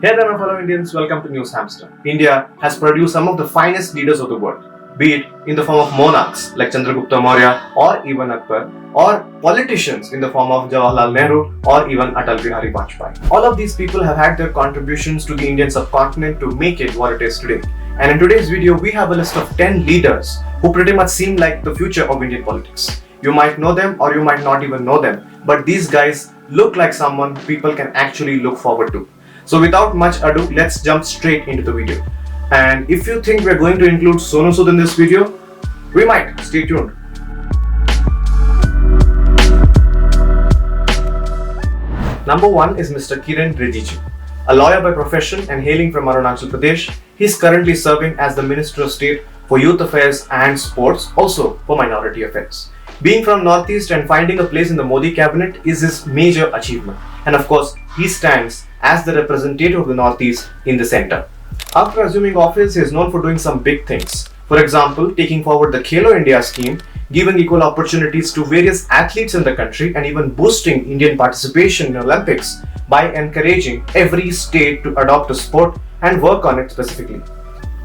Hey there, my fellow Indians, welcome to NewsHamster. India has produced some of the finest leaders of the world, be it in the form of monarchs like Chandragupta Maurya or even Akbar, or politicians in the form of Jawaharlal Nehru or even Atal Bihari Vajpayee. All of these people have had their contributions to the Indian subcontinent to make it what it is today. And in today's video, we have a list of 10 leaders who pretty much seem like the future of Indian politics. You might know them or you might not even know them, but these guys look like someone people can actually look forward to. So without much ado, let's jump straight into the video. And if you think we're going to include Sonu Sood in this video, we might. Stay tuned. Number 1 is Mr. Kiran Bedi. A lawyer by profession and hailing from Arunachal Pradesh, he is currently serving as the Minister of State for Youth Affairs and Sports, also for Minority Affairs. Being from Northeast and finding a place in the Modi cabinet is his major achievement. And of course, he stands as the representative of the Northeast in the centre. After assuming office, he is known for doing some big things. For example, taking forward the Khelo India scheme, giving equal opportunities to various athletes in the country, and even boosting Indian participation in Olympics by encouraging every state to adopt a sport and work on it specifically.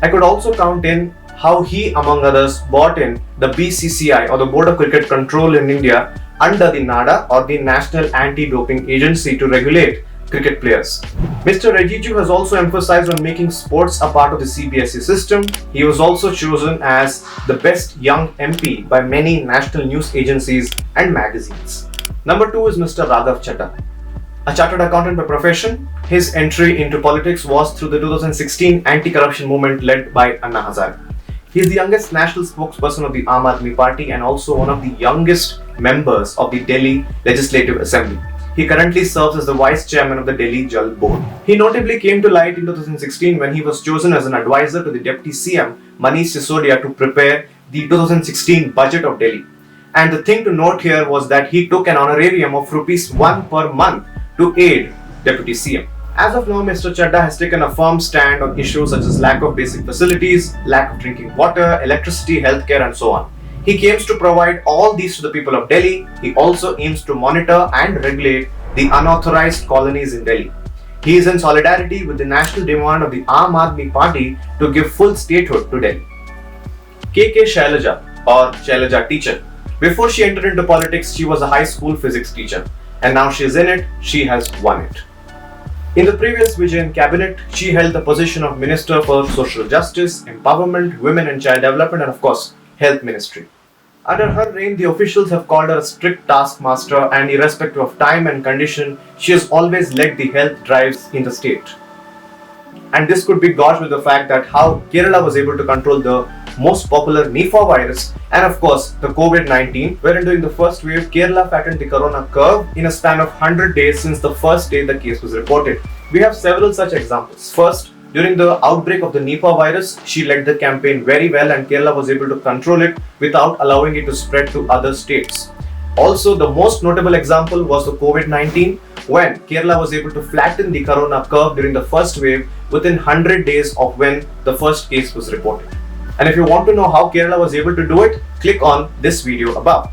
I could also count in how he, among others, brought in the BCCI or the Board of Cricket Control in India under the NADA or the National Anti-Doping Agency to regulate cricket players. Mr. Rejiju has also emphasized on making sports a part of the CBSE system. He was also chosen as the best young MP by many national news agencies and magazines. Number 2 is Mr. Raghav Chadha. A chartered accountant by profession, his entry into politics was through the 2016 anti-corruption movement led by Anna Hazare. He is the youngest national spokesperson of the Aam Aadmi Party and also one of the youngest members of the Delhi Legislative Assembly. He currently serves as the Vice Chairman of the Delhi Jal Board. He notably came to light in 2016 when he was chosen as an advisor to the Deputy CM Manish Sisodia to prepare the 2016 budget of Delhi. And the thing to note here was that he took an honorarium of ₹1 per month to aid Deputy CM. As of now, Mr. Chadha has taken a firm stand on issues such as lack of basic facilities, lack of drinking water, electricity, healthcare, and so on. He aims to provide all these to the people of Delhi. He also aims to monitor and regulate the unauthorized colonies in Delhi. He is in solidarity with the national demand of the Aam Aadmi Party to give full statehood to Delhi. KK Shailaja or Shailaja teacher. Before she entered into politics, she was a high school physics teacher. And now she is in it, she has won it. In the previous Vijayan cabinet, she held the position of Minister for Social Justice, Empowerment, Women and Child Development and of course, Health Ministry. Under her reign, the officials have called her a strict taskmaster and irrespective of time and condition, she has always led the health drives in the state. And this could be gauged with the fact that how Kerala was able to control the most popular Nipah virus and of course the COVID-19, wherein during the first wave, Kerala flattened the corona curve in a span of 100 days since the first day the case was reported. We have several such examples. First, during the outbreak of the Nipah virus, she led the campaign very well and Kerala was able to control it without allowing it to spread to other states. Also, the most notable example was the COVID-19 when Kerala was able to flatten the corona curve during the first wave within 100 days of when the first case was reported. And if you want to know how Kerala was able to do it, click on this video above.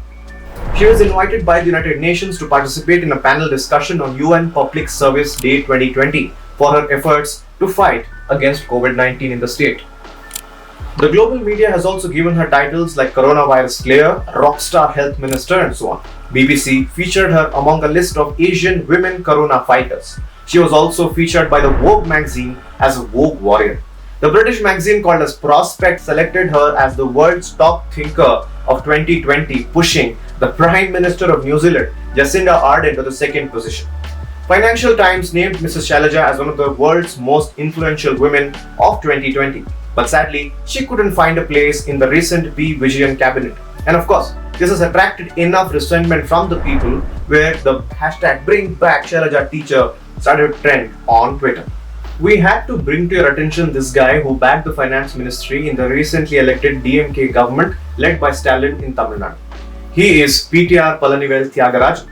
She was invited by the United Nations to participate in a panel discussion on UN Public Service Day 2020 for her efforts to fight against COVID-19 in the state. The global media has also given her titles like Coronavirus Slayer, Rockstar Health Minister and so on. BBC featured her among a list of Asian women Corona fighters. She was also featured by the Vogue magazine as a Vogue warrior. The British magazine called as Prospect selected her as the world's top thinker of 2020, pushing the Prime Minister of New Zealand, Jacinda Ardern, to the second position. Financial Times named Mrs. Shailaja as one of the world's most influential women of 2020. But sadly, she couldn't find a place in the recent P. Vijayan cabinet. And of course, this has attracted enough resentment from the people where the hashtag Bring Back Shailaja Teacher started to trend on Twitter. We had to bring to your attention this guy who backed the finance ministry in the recently elected DMK government led by Stalin in Tamil Nadu. He is PTR Palanivel Thiagarajan.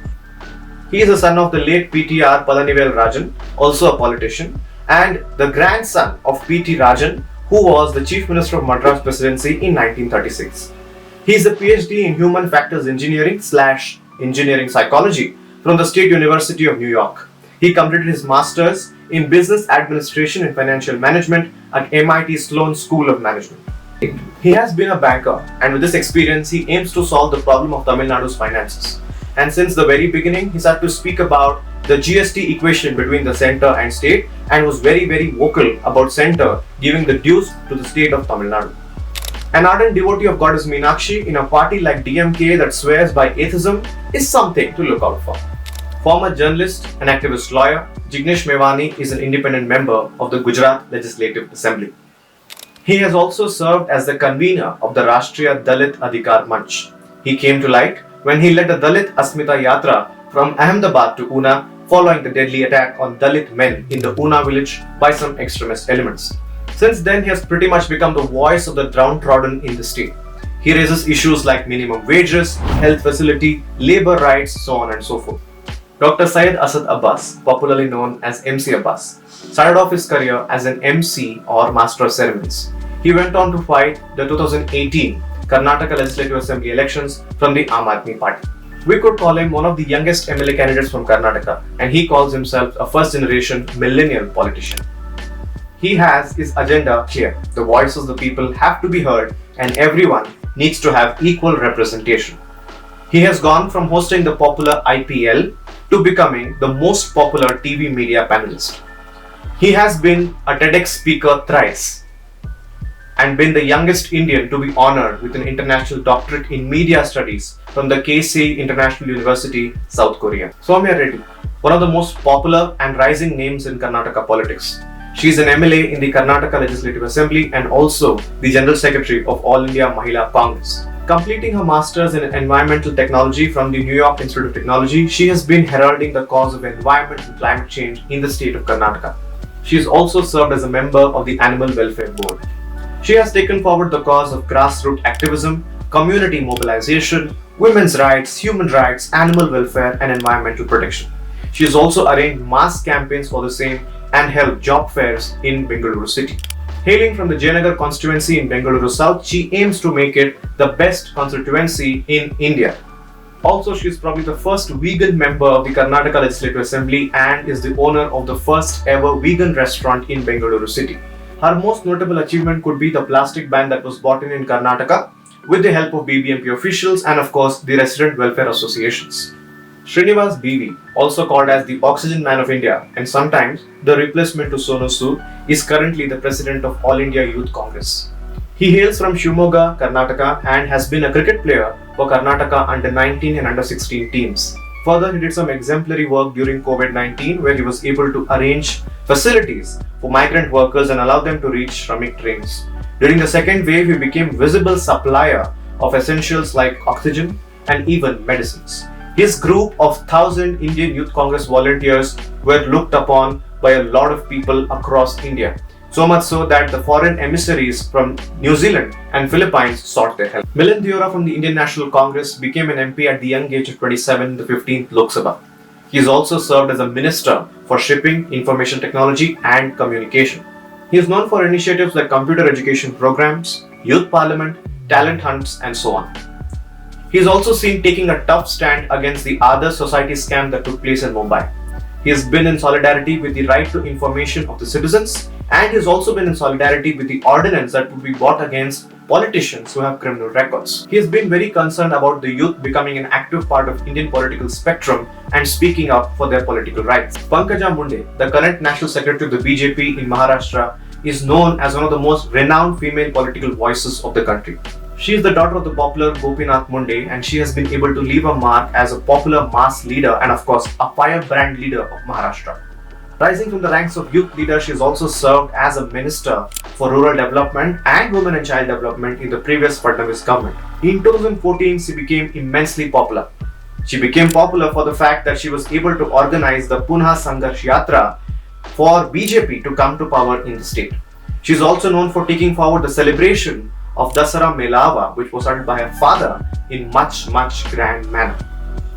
He is the son of the late PTR Palanivel Rajan, also a politician, and the grandson of PT Rajan, who was the Chief Minister of Madras Presidency in 1936. He is a PhD in Human Factors Engineering / Engineering Psychology from the State University of New York. He completed his Masters in Business Administration and Financial Management at MIT Sloan School of Management. He has been a banker, and with this experience, he aims to solve the problem of Tamil Nadu's finances. And since the very beginning, he started to speak about the GST equation between the center and state, and was very vocal about center giving the dues to the state of Tamil Nadu. An ardent devotee of Goddess Meenakshi in a party like DMK that swears by atheism is something to look out for. Former journalist and activist lawyer, Jignesh Mehvani is an independent member of the Gujarat Legislative Assembly. He has also served as the convener of the Rashtriya Dalit Adhikar Manch. He came to light when he led the Dalit Asmita Yatra from Ahmedabad to Una following the deadly attack on Dalit men in the Una village by some extremist elements. Since then, he has pretty much become the voice of the downtrodden in the state. He raises issues like minimum wages, health facility, labor rights, so on and so forth. Dr. Syed Asad Abbas, popularly known as MC Abbas, started off his career as an MC or Master of Ceremonies. He went on to fight the 2018 Karnataka Legislative Assembly elections from the Aam Aadmi Party. We could call him one of the youngest MLA candidates from Karnataka, and he calls himself a first-generation millennial politician. He has his agenda clear. The voices of the people have to be heard, and everyone needs to have equal representation. He has gone from hosting the popular IPL to becoming the most popular TV media panelist. He has been a TEDx speaker thrice and been the youngest Indian to be honored with an international doctorate in media studies from the Keisei International University, South Korea. Swamy Reddy, one of the most popular and rising names in Karnataka politics. She is an MLA in the Karnataka Legislative Assembly and also the General Secretary of All India Mahila Congress. Completing her Masters in Environmental Technology from the New York Institute of Technology, she has been heralding the cause of environment and climate change in the state of Karnataka. She has also served as a member of the Animal Welfare Board. She has taken forward the cause of grassroots activism, community mobilization, women's rights, human rights, animal welfare, and environmental protection. She has also arranged mass campaigns for the same and held job fairs in Bengaluru city. Hailing from the Jayanagar constituency in Bengaluru South, she aims to make it the best constituency in India. Also, she is probably the first vegan member of the Karnataka Legislative Assembly and is the owner of the first ever vegan restaurant in Bengaluru city. Her most notable achievement could be the plastic ban that was brought in Karnataka with the help of BBMP officials and of course the resident welfare associations. Srinivas BV, also called as the Oxygen Man of India and sometimes the replacement to Sonu Sood, is currently the president of All India Youth Congress. He hails from Shimoga, Karnataka and has been a cricket player for Karnataka under 19 and under 16 teams. Further, he did some exemplary work during COVID-19 where he was able to arrange facilities for migrant workers and allow them to reach Shramik trains. During the second wave, he became visible supplier of essentials like oxygen and even medicines. His group of 1,000 Indian Youth Congress volunteers were looked upon by a lot of people across India. So much so that the foreign emissaries from New Zealand and Philippines sought their help. Milind Deora from the Indian National Congress became an MP at the young age of 27 in the 15th Lok Sabha. He has also served as a Minister for Shipping, Information Technology and Communication. He is known for initiatives like computer education programs, youth parliament, talent hunts and so on. He is also seen taking a tough stand against the Adarsh Society scam that took place in Mumbai. He has been in solidarity with the right to information of the citizens and he has also been in solidarity with the ordinance that would be brought against politicians who have criminal records. He has been very concerned about the youth becoming an active part of Indian political spectrum and speaking up for their political rights. Pankaja Munde, the current National Secretary of the BJP in Maharashtra, is known as one of the most renowned female political voices of the country. She is the daughter of the popular Gopinath Munde and she has been able to leave a mark as a popular mass leader and of course a firebrand leader of Maharashtra. Rising from the ranks of youth leader, she has also served as a Minister for Rural Development and Women and Child Development in the previous Fadnavis government. In 2014, she became immensely popular. She became popular for the fact that she was able to organize the Punha Sangharsh Yatra for BJP to come to power in the state. She is also known for taking forward the celebration of Dasara Melava, which was started by her father in much grand manner.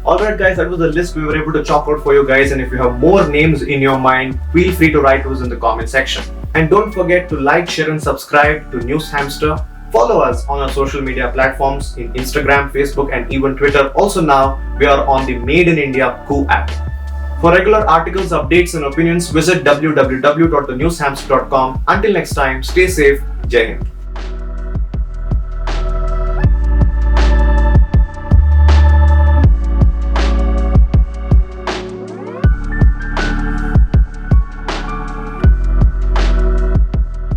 Alright guys, that was the list we were able to chalk out for you guys, and if you have more names in your mind, feel free to write to us in the comment section. And don't forget to like, share and subscribe to NewsHamster. Follow us on our social media platforms in Instagram, Facebook and even Twitter. Also now, we are on the Made in India Coup app. For regular articles, updates, and opinions, visit www.thenewshamster.com. Until next time, stay safe. Jai Hind.